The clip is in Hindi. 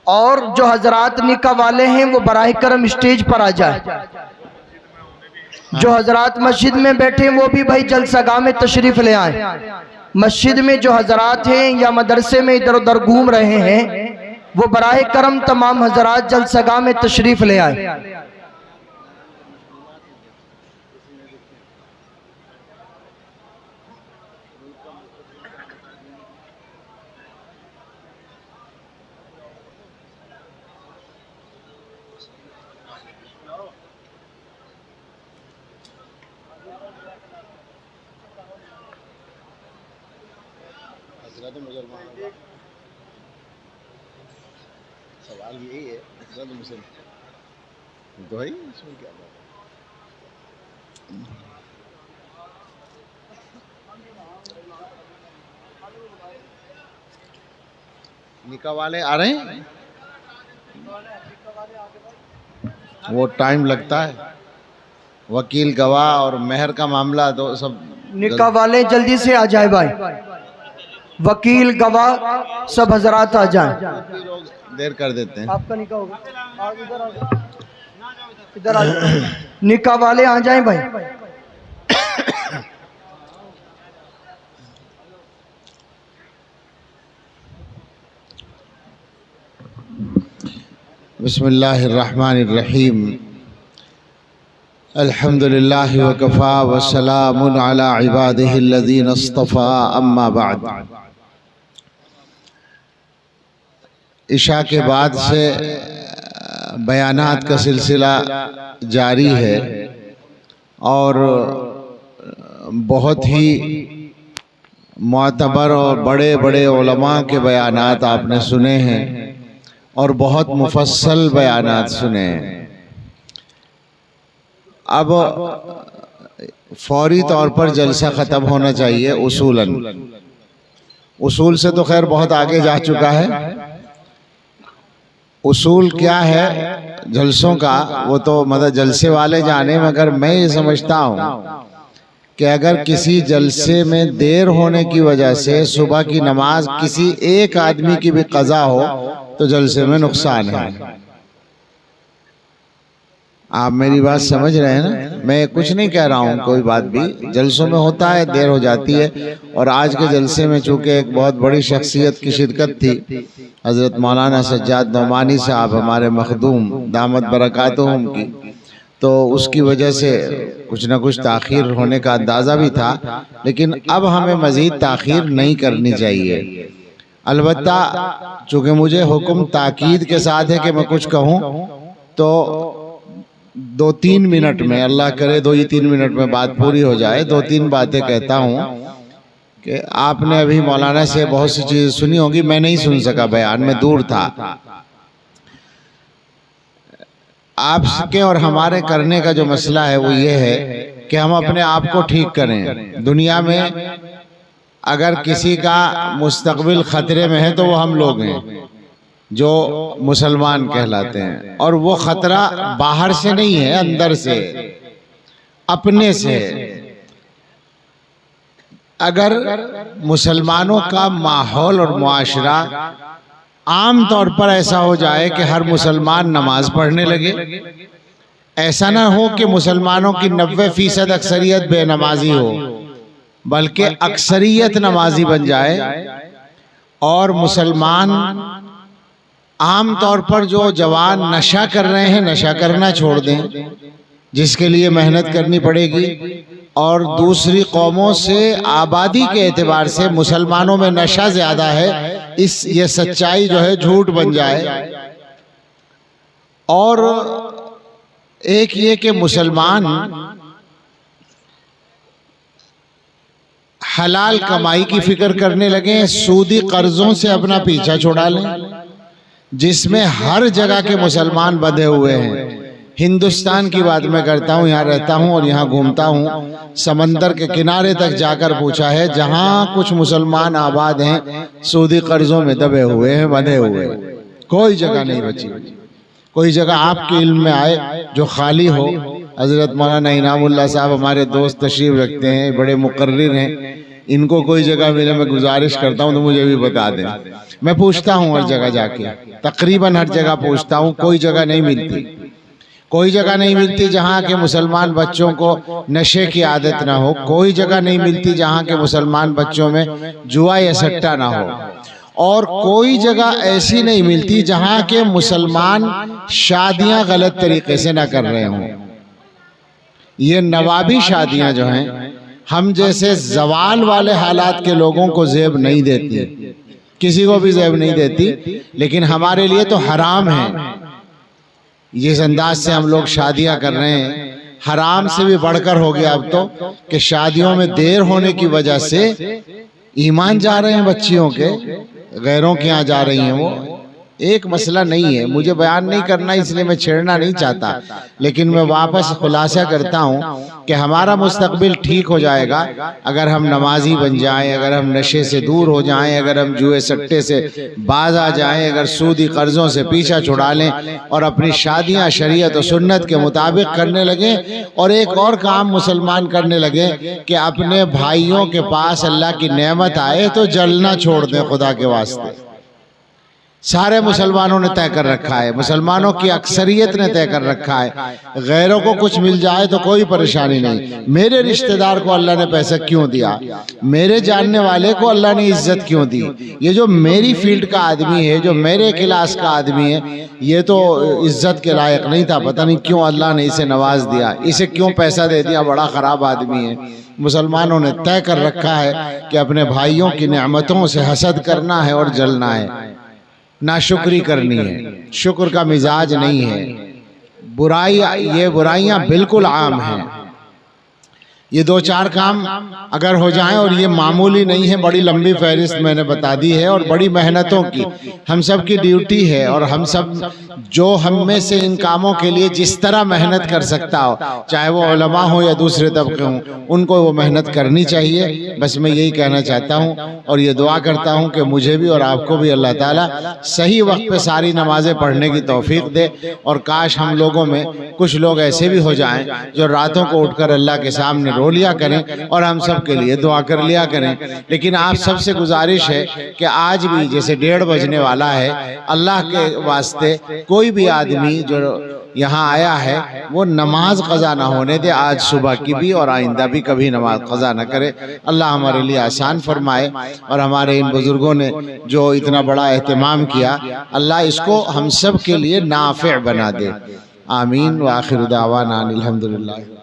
और जो हजरात निकाह वाले हैं वो बराह करम स्टेज पर आ जाए। जो हजरात मस्जिद में बैठे वो भी भाई जलसागाह में तशरीफ ले आए। मस्जिद में जो हजरात हैं या मदरसे में इधर उधर घूम रहे हैं वो बराह करम तमाम हजरात जलसागाह में तशरीफ ले आए। सवाल यही है तो है इसमें क्या बात निकाह वाले आ रहे हैं, वो टाइम लगता है, वकील गवाह और मेहर का मामला तो सब। निकाह वाले जल्दी से आ जाए भाई, वकील गवाह सब हजरात आ जाएं। देर कर देते हैं। आपका निकाह होगा, इधर आ जाओ, निकाह वाले आ जाएं भाई। बिस्मिल्लाहिर्रहमानिर्रहीम। अल्हम्दुलिल्लाहि व कफ़ा व सलामुन अला इबादिहिल्लज़ीना इस्तफ़ा, अम्मा बाद। इशा के बाद से बयानात का सिलसिला जारी है और बहुत ही मोतबर और बड़े बड़े उलमा के बयानात आपने सुने हैं और बहुत मुफस्सल बयानात सुने हैं। अब फौरी तौर पर जलसा ख़त्म होना चाहिए उसूलन। उसूल से तो खैर बहुत आगे जा चुका है। उसूल क्या है जलसों का वो तो मतलब जलसे वाले जाने, मगर मैं ये समझता हूँ कि अगर किसी जलसे में देर होने की वजह से सुबह की नमाज किसी एक आदमी की भी कज़ा हो तो जलसे में नुकसान है। आप मेरी बात समझ रहे हैं ना? मैं कुछ नहीं कह रहा हूँ, कोई बात भी जलसों में होता है, देर हो जाती है। और आज के जलसे में चूँकि एक बहुत बड़ी शख्सियत की शिरकत थी, हज़रत मौलाना सज्जाद नौमानी साहब हमारे मखदूम दामत बरकातुहुम की, तो उसकी वजह से कुछ न कुछ ताख़ीर होने का अंदाज़ा भी था। लेकिन अब हमें मज़ीद ताख़ीर नहीं करनी चाहिए। अलबत्ता चूँकि मुझे हुक्म ताकीद के साथ है कि मैं कुछ कहूँ तो 2-3 मिनट में, अल्लाह करे 2-3 मिनट में बात पूरी हो जाए। 2-3 बातें कहता हूँ कि आपने अभी मौलाना से बहुत सी चीज़ें सुनी होंगी, मैं नहीं सुन सका, बयान में दूर था। आपके और हमारे करने का जो मसला है वो ये है कि हम अपने आप को ठीक करें। दुनिया में अगर किसी का मुस्तकबिल ख़तरे में है तो वो हम लोग हैं जो मुसलमान कहलाते हैं, और वो ख़तरा बाहर से नहीं है, अंदर से, अपने से। अगर मुसलमानों का माहौल और मुआशरा आम तौर पर ऐसा हो जाए कि हर मुसलमान नमाज पढ़ने लगे, ऐसा ना हो कि मुसलमानों की 90% अक्सरियत बेनमाजी हो, बल्कि अक्सरियत नमाजी बन जाए, और मुसलमान आम तौर पर जो जवान नशा कर रहे हैं नशा करना छोड़ दें, जिसके लिए मेहनत करनी पड़ेगी, और दूसरी कौमों से आबादी के एतबार से मुसलमानों में नशा ज़्यादा है, ये सच्चाई जो है झूठ बन जाए। और एक ये कि मुसलमान हलाल कमाई की फिक्र करने लगे, सूदी कर्जों से अपना पीछा छुड़ा लें, जिसमें हर जगह के मुसलमान बंधे हुए हैं। हिंदुस्तान की बात मैं करता हूँ, यहाँ रहता हूँ और यहाँ घूमता हूँ। समंदर के किनारे तक जाकर पूछा है, जहाँ कुछ मुसलमान आबाद हैं सूदी कर्जों में दबे हुए हैं, बंधे हुए हैं, कोई जगह नहीं बची। कोई जगह आपके इल्म में आए जो खाली हो। हज़रत मौलाना इनामुल्लाह साहब हमारे दोस्त तशरीफ़ रखते हैं, बड़े मुकर्रिर हैं, इनको कोई जगह मिले, मैं गुजारिश करता हूँ तो मुझे भी बता दें। मैं पूछता हूँ हर जगह जाके, तकरीबन हर जगह पूछता हूँ, कोई जगह नहीं मिलती, कोई जगह नहीं मिलती जहाँ के मुसलमान बच्चों को नशे की आदत ना हो, कोई जगह नहीं मिलती जहाँ के मुसलमान बच्चों में जुआ या सट्टा ना हो, और कोई जगह ऐसी नहीं मिलती जहाँ के मुसलमान शादियां गलत तरीके से ना कर रहे हों। ये नवाबी शादियां जो हैं, हम जैसे जवाल वाले हालात के लोगों को ज़ेब नहीं देती, किसी को भी ज़ेब नहीं देती, लेकिन हमारे लिए तो हराम है। जिस अंदाज से हम लोग शादियां कर रहे हैं, हराम से भी बढ़कर हो गया अब तो, कि शादियों में देर होने की वजह से ईमान जा रहे हैं बच्चियों के, गैरों के यहाँ जा रही हैं। वो एक मसला नहीं है, मुझे बयान नहीं करना इसलिए मैं छेड़ना नहीं चाहता, लेकिन मैं वापस खुलासा करता हूँ कि हमारा मुस्तकबिल ठीक हो जाएगा अगर हम नमाजी बन जाएं, अगर हम नशे से दूर हो जाएं, अगर हम जुए सट्टे से बाज आ जाएं, अगर सूदी कर्जों से पीछा छुड़ा लें और अपनी शादियाँ शरीयत और सुन्नत के मुताबिक करने लगें। और एक और काम मुसलमान करने लगे कि अपने भाइयों के पास अल्लाह की नेमत आए तो जलना छोड़ दें। खुदा के वास्ते सारे मुसलमानों ने तय कर रखा है, मुसलमानों की अक्सरियत ने तय कर रखा है, गैरों को कुछ मिल जाए तो कोई परेशानी नहीं। मेरे रिश्तेदार को अल्लाह ने पैसा क्यों दिया, मेरे जानने वाले को अल्लाह ने इज्जत क्यों दी, ये जो मेरी फील्ड का आदमी है, जो मेरे क्लास का आदमी है, ये तो इज्जत के लायक नहीं था, पता नहीं क्यों अल्लाह ने इसे नवाज दिया, इसे क्यों पैसा दे दिया, बड़ा ख़राब आदमी है। मुसलमानों ने तय कर रखा है कि अपने भाइयों की नेमतों से हसद करना है और जलना है, नाशुक्री करनी है, शुक्र का मिजाज नहीं है। ये बुराइयां बिल्कुल आम हैं। ये दो चार काम अगर हो जाएं, और ये मामूली नहीं है, बड़ी लंबी फहरिस्त मैंने बता दी है और बड़ी मेहनतों की हम सब की ड्यूटी है, और हम सब जो हम में से इन कामों के लिए जिस तरह मेहनत कर सकता हो, चाहे वो उलमा हो या दूसरे तबके हों, उनको वो मेहनत करनी चाहिए। बस मैं यही कहना चाहता हूँ और ये दुआ करता हूँ कि मुझे भी और आपको भी अल्लाह ताला सही वक्त पे सारी नमाजें पढ़ने की तौफीक दे। और काश हम लोगों में कुछ लोग ऐसे भी हो जाएं जो रातों को उठकर अल्लाह के सामने रो लिया करें और हम सब के लिए दुआ कर लिया करें। लेकिन आप सबसे गुजारिश है कि आज भी जैसे 1:30 बजने वाला है, अल्लाह के वास्ते कोई भी आदमी जो यहाँ आया है वो नमाज क़ज़ा ना होने दे, आज सुबह की भी और आइंदा भी कभी नमाज क़ज़ा ना करे। अल्लाह हमारे लिए आसान फरमाए और हमारे इन बुजुर्गों ने जो इतना बड़ा एहतमाम किया, अल्लाह इसको हम सब के लिए नाफ़िअ बना दे। आमीन व आखिर दावाना अनिल हम्दुलिल्लाह।